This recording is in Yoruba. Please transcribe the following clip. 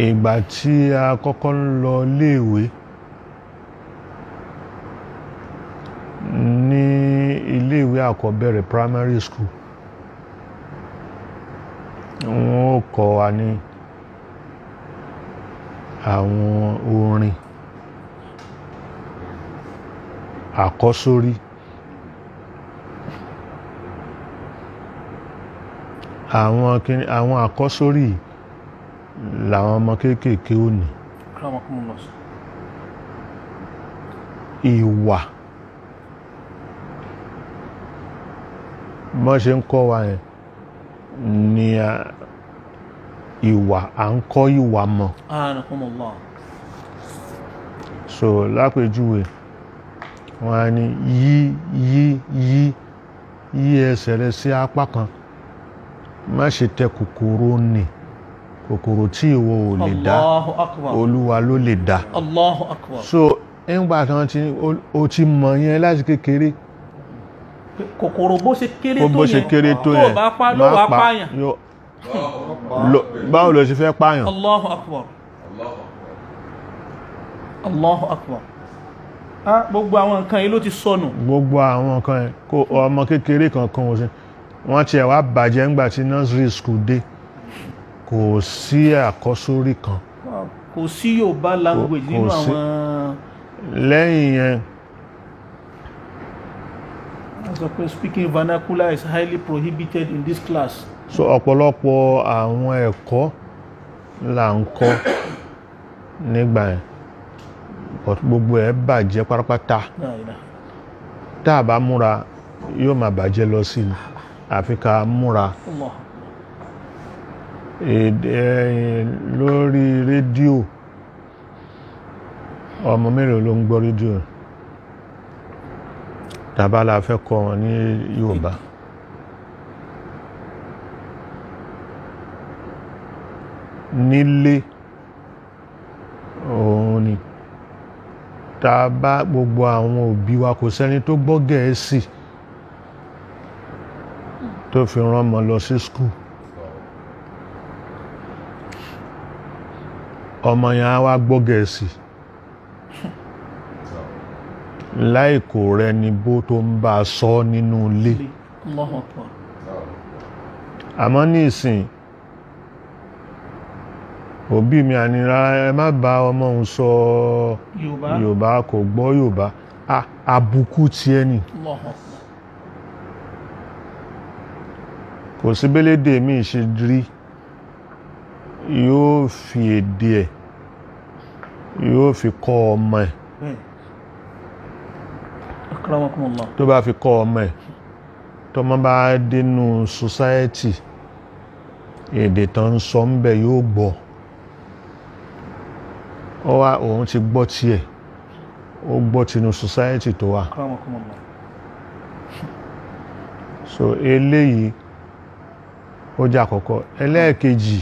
ìgbà tí a kọ́kọ́ ń lọ léèwé ní iléèwé àkọ́bẹ̀rẹ̀ primary school, wọ́n kọ́ wa ní àwọn orin àkọ́sórí. Àwọn àkọ́sórí làwọn ọmọ kéékèèké ò ní. Ìwà bọ́n ṣe ń kọ́ wa yẹn ni ìwà, à ń kọ́ ìwà mọ̀. So lápèjúwe wọ́n á ní yí ẹsẹ̀ rẹ sí apá kan, má ṣe tẹ kòkòrò nì, kòkòrò tí ìwọ ò lè dá, Olúwa ló lè dá. Allahu Akbar. So nígbà kan tí o ti mọ̀ yẹn láti kékeré, kòkòrò bó ṣe kéré tó yẹn tó bá pa ló wá pààyàn. Báwo ló ṣe fẹ́ pààyàn? Allahu Akbar. Allahu Akbar. Gbogbo àwọn nǹkan yìí ló ti sọnù. Gbogbo àwọn nǹkan yẹn kó ọmọ kékeré kankan wọ́n ṣe wọ́n tiẹ̀ wá bàjẹ́ ńgbà tí nursery school dé, kò sí àkọ́sórí kan, kò sí Yorùbá language nínú àwọn. Lẹ́yìn yẹn sọ pé speaking vernacular is highly prohibited in this class. So ọ̀pọ̀lọpọ̀ àwọn ẹ̀kọ́ là ń kọ́ nígbà yẹn, but gbogbo ẹ̀ bàjẹ́ pátápátá. Tá a bá múra yóò máa bàjẹ́ lọ sí i, àfi ká múra. Lórí rédíò, ọmọ mélòó ló ń gbọ́ rédíò? Tàbá la fẹ́ kọ́ wọn ní Yorùbá. Nílé òun ni tàbá gbogbo àwọn òbí wa, kò sẹ́ni tó gbọ́ Gẹ̀ẹ́sì tó fi rán ọmọ lọ sí skul. Ọmọ yẹn á wá gbọ́ Gẹ̀ẹ́sì láìkò rẹ ni bó tó ń bá sọ nínú ilé. Àmọ́ ní ìsìn òbí mi ànírà ẹ má bá ọmọ òun sọ Yorùbá, kò gbọ́ Yorùbá, àbùkù tí ẹni. Kò sí bélédè mi ṣe rí, yóò fi èdè ẹ̀ yóò fi kọ́ ọmọ ẹ̀. Tó bá fi kọ́ ọmọ ẹ̀, tọ́mọ bá dénú society, èdè tán ń sọ ń bẹ̀ yóò gbọ́. Òun ti gbọ́ tiẹ̀, ó gbọ́ tinú society tó wà. So eléyìí ó jẹ́ àkọ́kọ́. Ẹlẹ́ẹ̀kejì,